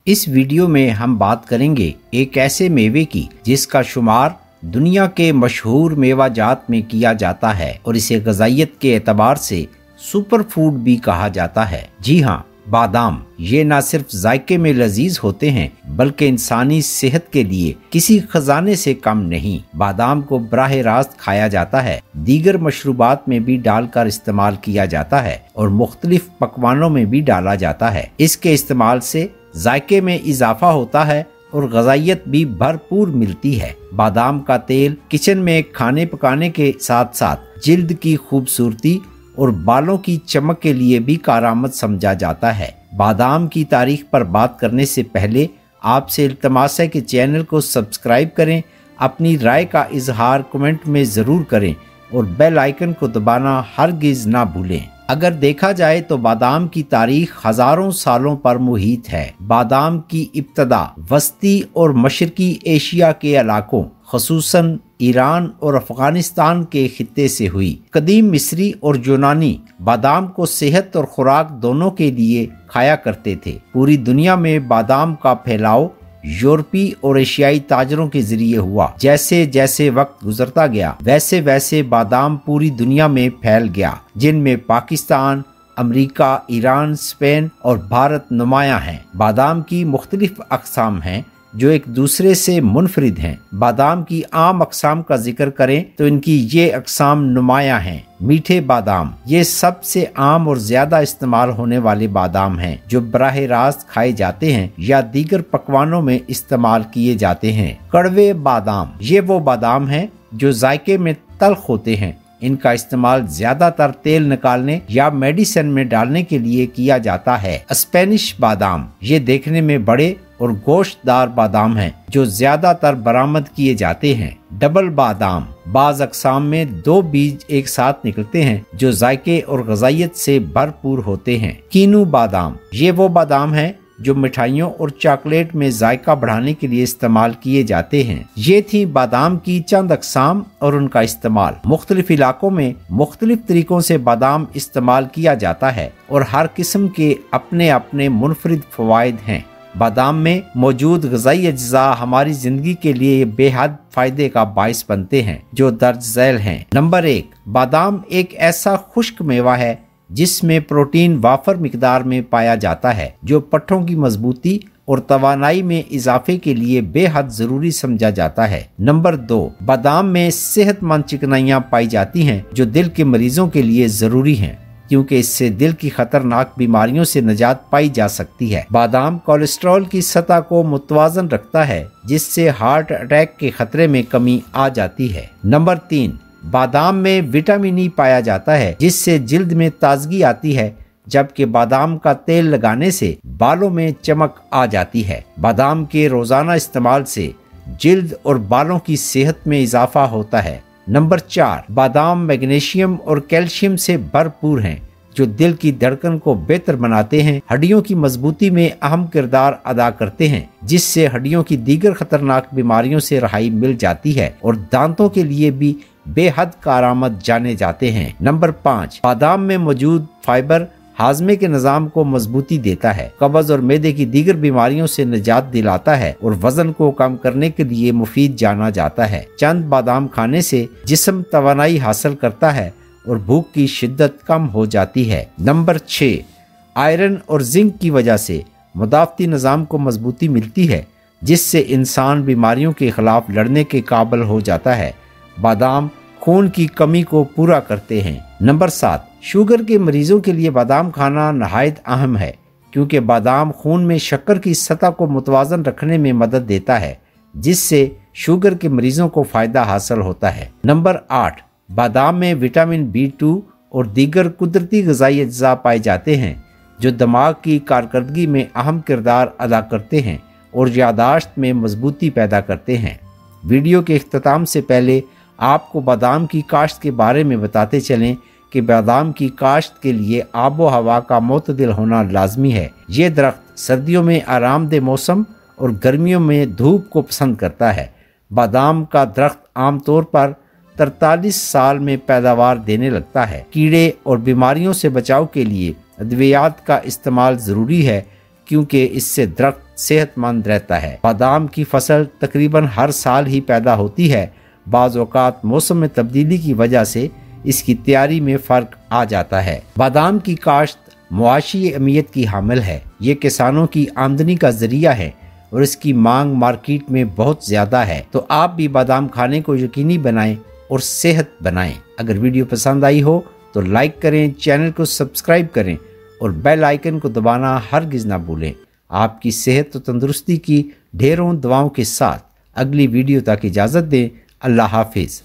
इस वीडियो में हम बात करेंगे एक ऐसे मेवे की जिसका शुमार दुनिया के मशहूर मेवा जात में किया जाता है और इसे ग़िज़ाइयत के एतबार से सुपर फूड भी कहा जाता है। जी हाँ, बादाम। ये न सिर्फ जायके में लजीज होते हैं बल्कि इंसानी सेहत के लिए किसी खजाने से कम नहीं। बादाम को बराह रास्त खाया जाता है, दीगर मशरूबात में भी डालकर इस्तेमाल किया जाता है और मुख्तलिफ पकवानों में भी डाला जाता है। इसके इस्तेमाल से जायके में इजाफा होता है और ग़िज़ाइयत भी भरपूर मिलती है। बादाम का तेल किचन में खाने पकाने के साथ साथ जिल्द की खूबसूरती और बालों की चमक के लिए भी कारआमद समझा जाता है। बादाम की तारीख पर बात करने से पहले आपसे इल्तमास है कि चैनल को सब्सक्राइब करें, अपनी राय का इजहार कमेंट में ज़रूर करें और बेल आइकन को दबाना हरगिज़ ना भूलें। अगर देखा जाए तो बादाम की तारीख हजारों सालों पर मुहित है। बादाम की इब्तदा वस्ती और मशरकी एशिया के इलाकों ख़ुसूसन ईरान और अफगानिस्तान के खित्ते से हुई। कदीम मिस्री और यूनानी बादाम को सेहत और खुराक दोनों के लिए खाया करते थे। पूरी दुनिया में बादाम का फैलाव यूरोपी और एशियाई ताजरों के जरिए हुआ। जैसे जैसे वक्त गुजरता गया वैसे वैसे बादाम पूरी दुनिया में फैल गया, जिनमें पाकिस्तान, अमेरिका, ईरान, स्पेन और भारत नुमाया हैं। बादाम की मुख्तलिफ अक़साम हैं जो एक दूसरे से मुनफरिद हैं। बादाम की आम अक़साम का जिक्र करें तो इनकी ये अक़साम नुमाया हैं। मीठे बादाम ये सबसे आम और ज्यादा इस्तेमाल होने वाले बादाम हैं जो बराह रास्त खाए जाते हैं या दीगर पकवानों में इस्तेमाल किए जाते हैं। कड़वे बादाम ये वो बादाम हैं जो जायके में तल्ख होते हैं। इनका इस्तेमाल ज्यादातर तेल निकालने या मेडिसिन में डालने के लिए किया जाता है। स्पेनिश बादाम ये देखने में बड़े और गोश्तदार बादाम हैं जो ज्यादातर बरामद किए जाते हैं। डबल बादाम बाज अक़साम में दो बीज एक साथ निकलते हैं जो जायके और ग़िज़ाइयत से भरपूर होते हैं। कीनू बादाम ये वो बादाम हैं जो मिठाइयों और चॉकलेट में जायका बढ़ाने के लिए इस्तेमाल किए जाते हैं। ये थी बादाम की चंद अक़साम और उनका इस्तेमाल। मुख्तलिफ इलाकों में मुख्तलिफ तरीकों से बादाम इस्तेमाल किया जाता है और हर किस्म के अपने अपने मुनफरिद फ़वाइद हैं। बादाम में मौजूद ग़िज़ाई अज्जा हमारी ज़िंदगी के लिए बेहद फ़ायदे का बाइस बनते हैं जो दर्ज झैल हैं। नंबर 1, बादाम एक ऐसा खुश्क मेवा है जिसमें प्रोटीन वाफर मिकदार में पाया जाता है जो पट्ठों की मजबूती और तवानाई में इजाफे के लिए बेहद ज़रूरी समझा जाता है। नंबर 2, बादाम में सेहतमंद चिकनाइयाँ पाई जाती हैं जो दिल के मरीजों के लिए ज़रूरी हैं क्योंकि इससे दिल की खतरनाक बीमारियों से निजात पाई जा सकती है। बादाम कोलेस्ट्रॉल की सतह को मुतवाजन रखता है जिससे हार्ट अटैक के खतरे में कमी आ जाती है। नंबर 3, बादाम में विटामिन ई पाया जाता है जिससे जिल्द में ताजगी आती है, जबकि बादाम का तेल लगाने से बालों में चमक आ जाती है। बादाम के रोजाना इस्तेमाल से जिल्द और बालों की सेहत में इजाफा होता है। नंबर 4, बादाम मैग्नीशियम और कैल्शियम से भरपूर हैं जो दिल की धड़कन को बेहतर बनाते हैं, हड्डियों की मजबूती में अहम किरदार अदा करते हैं जिससे हड्डियों की दीगर खतरनाक बीमारियों से रहाई मिल जाती है और दांतों के लिए भी बेहद कारआमद जाने जाते हैं। नंबर 5, बादाम में मौजूद फाइबर हाजमे के निज़ाम को मजबूती देता है, कब्ज और मैदे की दीगर बीमारियों से निजात दिलाता है और वजन को कम करने के लिए मुफीद जाना जाता है। चंद बादाम खाने से जिस्म तवानाई हासिल करता है और भूख की शिद्दत कम हो जाती है। नंबर 6, आयरन और जिंक की वजह से मुदाफ़ती निज़ाम को मजबूती मिलती है जिससे इंसान बीमारियों के खिलाफ लड़ने के काबिल हो जाता है। बादाम खून की कमी को पूरा करते हैं। नंबर 7, शुगर के मरीजों के लिए बादाम खाना नहायत अहम है क्योंकि बादाम खून में शक्कर की सतह को मुतवाजन रखने में मदद देता है जिससे शुगर के मरीजों को फायदा हासिल होता है। नंबर 8, बादाम में विटामिन B2 और दीगर कुदरती ग़िज़ाई अज्जा पाए जाते हैं जो दिमाग की कारकर्दगी में अहम किरदार अदा करते हैं और यादाश्त में मजबूती पैदा करते हैं। वीडियो के इख्तिताम से पहले आपको बादाम की काश्त के बारे में बताते चलें कि बादाम की काश्त के लिए आबो हवा का मोतदिल होना लाजमी है। ये दरख्त सर्दियों में आरामदेह मौसम और गर्मियों में धूप को पसंद करता है। बादाम का दरख्त आमतौर पर 43 साल में पैदावार देने लगता है। कीड़े और बीमारियों से बचाव के लिए अद्वियात का इस्तेमाल ज़रूरी है क्योंकि इससे दरख्त सेहतमंद रहता है। बादाम की फसल तकरीबन हर साल ही पैदा होती है। बाज़ औक़ात मौसम में तब्दीली की वजह से इसकी तैयारी में फ़र्क आ जाता है। बादाम की काश्त मुआशी अहमियत की हामिल है। ये किसानों की आमदनी का जरिया है और इसकी मांग मार्केट में बहुत ज़्यादा है। तो आप भी बादाम खाने को यकीनी बनाएं और सेहत बनाएं। अगर वीडियो पसंद आई हो तो लाइक करें, चैनल को सब्सक्राइब करें और बेल आइकन को दबाना हरगिज़ ना भूलें। आपकी सेहत और तंदुरुस्ती की ढेरों दुआओं के साथ अगली वीडियो तक इजाज़त दें। अल्लाह हाफिज़।